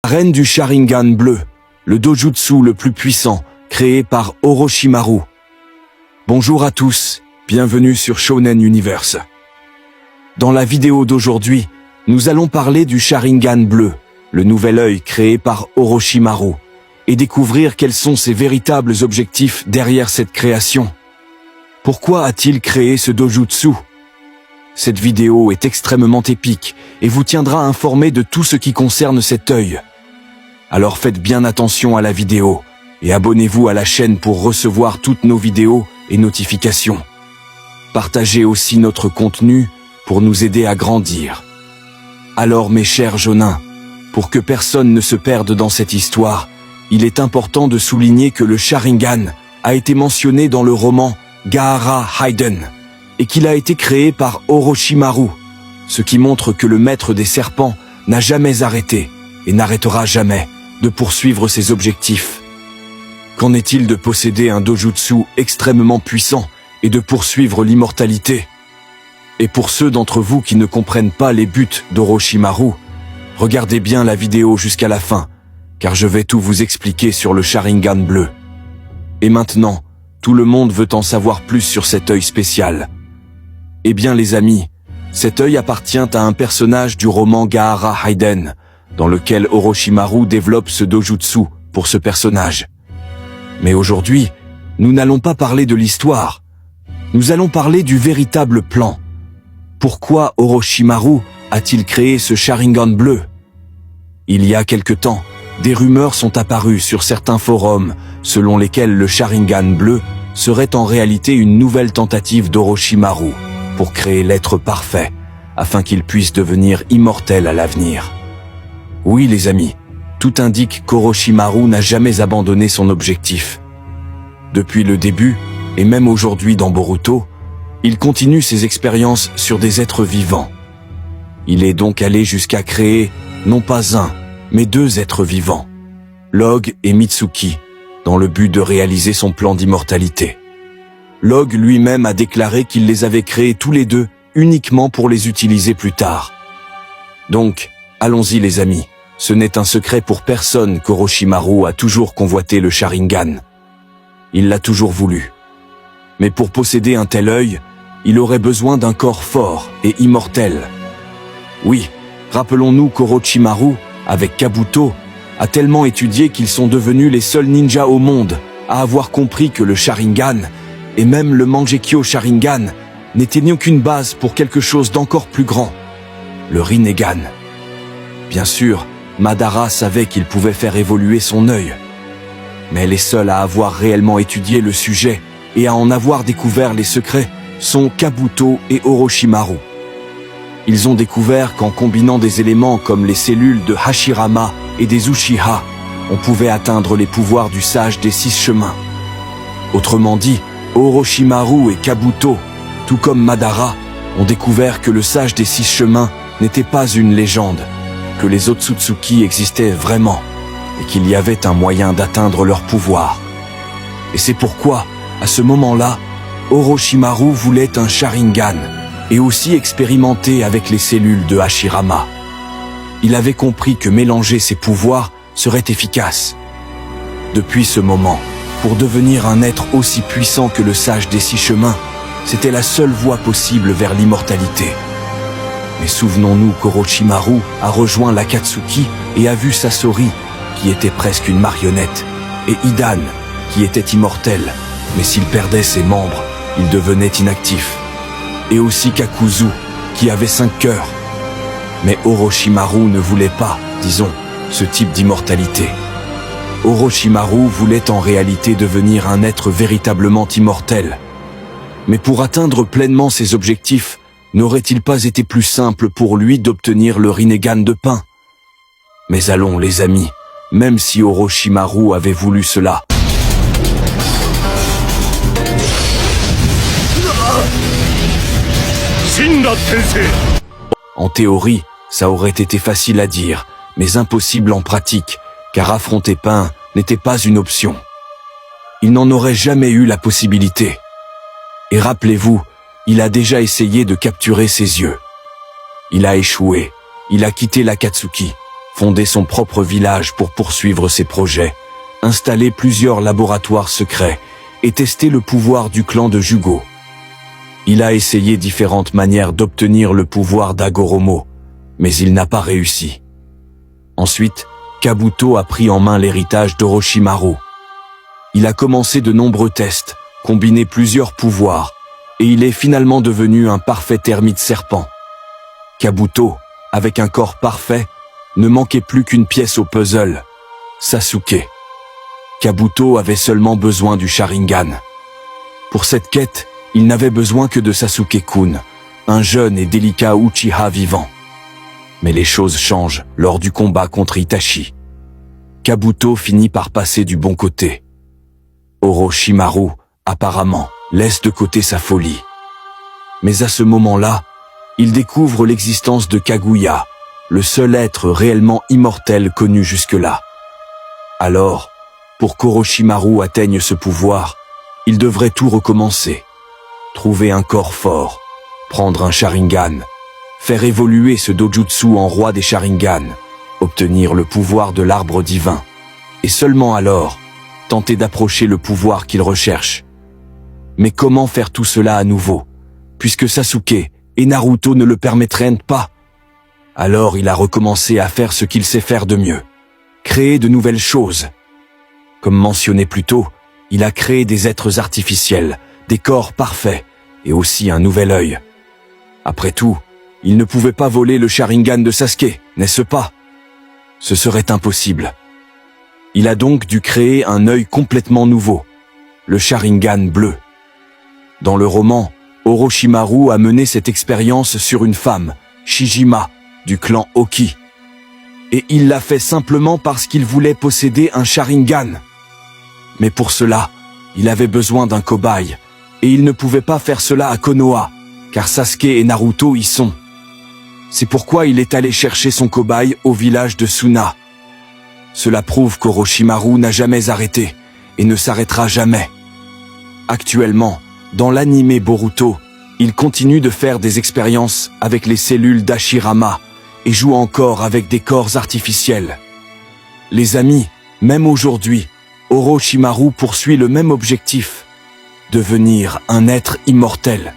La reine du Sharingan bleu, le dojutsu le plus puissant, créé par Orochimaru. Bonjour à tous, bienvenue sur Shonen Universe. Dans la vidéo d'aujourd'hui, nous allons parler du Sharingan bleu, le nouvel œil créé par Orochimaru, et découvrir quels sont ses véritables objectifs derrière cette création. Pourquoi a-t-il créé ce dojutsu? Cette vidéo est extrêmement épique et vous tiendra informé de tout ce qui concerne cet œil. Alors faites bien attention à la vidéo et abonnez-vous à la chaîne pour recevoir toutes nos vidéos et notifications. Partagez aussi notre contenu pour nous aider à grandir. Alors mes chers Jonins, pour que personne ne se perde dans cette histoire, il est important de souligner que le Sharingan a été mentionné dans le roman Gaara Hayden et qu'il a été créé par Orochimaru, ce qui montre que le maître des serpents n'a jamais arrêté et n'arrêtera jamais de poursuivre ses objectifs. Qu'en est-il de posséder un dojutsu extrêmement puissant et de poursuivre l'immortalité? Et pour ceux d'entre vous qui ne comprennent pas les buts d'Orochimaru, regardez bien la vidéo jusqu'à la fin, car je vais tout vous expliquer sur le Sharingan bleu. Et maintenant, tout le monde veut en savoir plus sur cet œil spécial. Eh bien les amis, cet œil appartient à un personnage du roman Gaara Hayden, dans lequel Orochimaru développe ce dojutsu pour ce personnage. Mais aujourd'hui, nous n'allons pas parler de l'histoire. Nous allons parler du véritable plan. Pourquoi Orochimaru a-t-il créé ce Sharingan bleu? Il y a quelque temps, des rumeurs sont apparues sur certains forums selon lesquels le Sharingan bleu serait en réalité une nouvelle tentative d'Orochimaru pour créer l'être parfait, afin qu'il puisse devenir immortel à l'avenir. Oui les amis, tout indique qu'Orochimaru n'a jamais abandonné son objectif. Depuis le début, et même aujourd'hui dans Boruto, il continue ses expériences sur des êtres vivants. Il est donc allé jusqu'à créer, non pas un, mais deux êtres vivants, Log et Mitsuki, dans le but de réaliser son plan d'immortalité. Log lui-même a déclaré qu'il les avait créés tous les deux uniquement pour les utiliser plus tard. Donc, allons-y les amis, ce n'est un secret pour personne qu'Orochimaru a toujours convoité le Sharingan. Il l'a toujours voulu. Mais pour posséder un tel œil, il aurait besoin d'un corps fort et immortel. Oui, rappelons-nous qu'Orochimaru, avec Kabuto, a tellement étudié qu'ils sont devenus les seuls ninjas au monde à avoir compris que le Sharingan, et même le Mangekyo Sharingan, n'étaient ni aucune base pour quelque chose d'encore plus grand, le Rinnegan. Bien sûr, Madara savait qu'il pouvait faire évoluer son œil. Mais les seuls à avoir réellement étudié le sujet et à en avoir découvert les secrets sont Kabuto et Orochimaru. Ils ont découvert qu'en combinant des éléments comme les cellules de Hashirama et des Uchiha, on pouvait atteindre les pouvoirs du sage des 6 chemins. Autrement dit, Orochimaru et Kabuto, tout comme Madara, ont découvert que le sage des 6 chemins n'était pas une légende, que les Otsutsuki existaient vraiment, et qu'il y avait un moyen d'atteindre leur pouvoir. Et c'est pourquoi, à ce moment-là, Orochimaru voulait un Sharingan, et aussi expérimenter avec les cellules de Hashirama. Il avait compris que mélanger ses pouvoirs serait efficace. Depuis ce moment, pour devenir un être aussi puissant que le sage des 6 chemins, c'était la seule voie possible vers l'immortalité. Mais souvenons-nous qu'Orochimaru a rejoint l'Akatsuki et a vu Sasori, qui était presque une marionnette, et Hidan, qui était immortel, mais s'il perdait ses membres, il devenait inactif. Et aussi Kakuzu, qui avait 5 cœurs. Mais Orochimaru ne voulait pas, disons, ce type d'immortalité. Orochimaru voulait en réalité devenir un être véritablement immortel. Mais pour atteindre pleinement ses objectifs, n'aurait-il pas été plus simple pour lui d'obtenir le Rinnegan de pain? Mais allons les amis, même si Orochimaru avait voulu cela, en théorie, ça aurait été facile à dire, mais impossible en pratique, car affronter Pain n'était pas une option. Il n'en aurait jamais eu la possibilité. Et rappelez-vous, il a déjà essayé de capturer ses yeux. Il a échoué, il a quitté l'Akatsuki, fonder son propre village pour poursuivre ses projets, installer plusieurs laboratoires secrets et tester le pouvoir du clan de Jugo. Il a essayé différentes manières d'obtenir le pouvoir d'Agoromo, mais il n'a pas réussi. Ensuite, Kabuto a pris en main l'héritage d'Orochimaru. Il a commencé de nombreux tests, combiné plusieurs pouvoirs, et il est finalement devenu un parfait ermite serpent. Kabuto, avec un corps parfait, ne manquait plus qu'une pièce au puzzle, Sasuke. Kabuto avait seulement besoin du Sharingan. Pour cette quête, il n'avait besoin que de Sasuke-kun, un jeune et délicat Uchiha vivant. Mais les choses changent lors du combat contre Itachi. Kabuto finit par passer du bon côté. Orochimaru, apparemment, laisse de côté sa folie. Mais à ce moment-là, il découvre l'existence de Kaguya, le seul être réellement immortel connu jusque-là. Alors, pour qu'Orochimaru atteigne ce pouvoir, il devrait tout recommencer. Trouver un corps fort, prendre un Sharingan, faire évoluer ce dojutsu en roi des Sharingan, obtenir le pouvoir de l'arbre divin, et seulement alors, tenter d'approcher le pouvoir qu'il recherche. Mais comment faire tout cela à nouveau, puisque Sasuke et Naruto ne le permettraient pas? Alors il a recommencé à faire ce qu'il sait faire de mieux, créer de nouvelles choses. Comme mentionné plus tôt, il a créé des êtres artificiels, des corps parfaits, et aussi un nouvel œil. Après tout, il ne pouvait pas voler le Sharingan de Sasuke, n'est-ce pas? Ce serait impossible. Il a donc dû créer un œil complètement nouveau, le Sharingan bleu. Dans le roman, Orochimaru a mené cette expérience sur une femme, Shijima, du clan Oki. Et il l'a fait simplement parce qu'il voulait posséder un Sharingan. Mais pour cela, il avait besoin d'un cobaye, et il ne pouvait pas faire cela à Konoha, car Sasuke et Naruto y sont. C'est pourquoi il est allé chercher son cobaye au village de Suna. Cela prouve qu'Orochimaru n'a jamais arrêté, et ne s'arrêtera jamais. Actuellement, dans l'anime Boruto, il continue de faire des expériences avec les cellules d'Hashirama, et joue encore avec des corps artificiels. Les amis, même aujourd'hui, Orochimaru poursuit le même objectif, devenir un être immortel.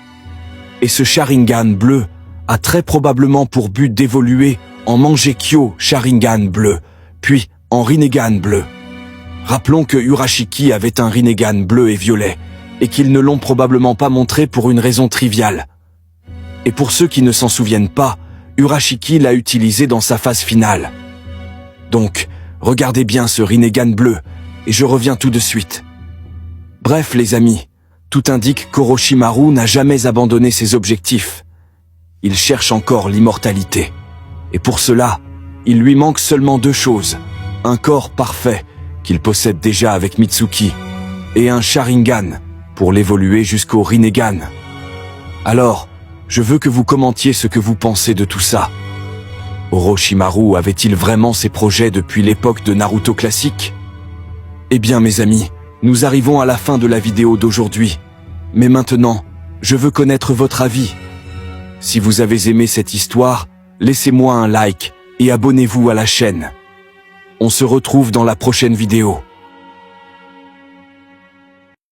Et ce Sharingan bleu a très probablement pour but d'évoluer en Mangekyo Sharingan bleu, puis en Rinnegan bleu. Rappelons que Urashiki avait un Rinnegan bleu et violet, et qu'ils ne l'ont probablement pas montré pour une raison triviale. Et pour ceux qui ne s'en souviennent pas, Urashiki l'a utilisé dans sa phase finale. Donc, regardez bien ce Rinnegan bleu, et je reviens tout de suite. Bref les amis, tout indique qu'Orochimaru n'a jamais abandonné ses objectifs. Il cherche encore l'immortalité. Et pour cela, il lui manque seulement deux choses. Un corps parfait, qu'il possède déjà avec Mitsuki, et un Sharingan, pour l'évoluer jusqu'au Rinnegan. Alors, je veux que vous commentiez ce que vous pensez de tout ça. Orochimaru avait-il vraiment ses projets depuis l'époque de Naruto classique? Eh bien mes amis, nous arrivons à la fin de la vidéo d'aujourd'hui. Mais maintenant, je veux connaître votre avis. Si vous avez aimé cette histoire, laissez-moi un like et abonnez-vous à la chaîne. On se retrouve dans la prochaine vidéo.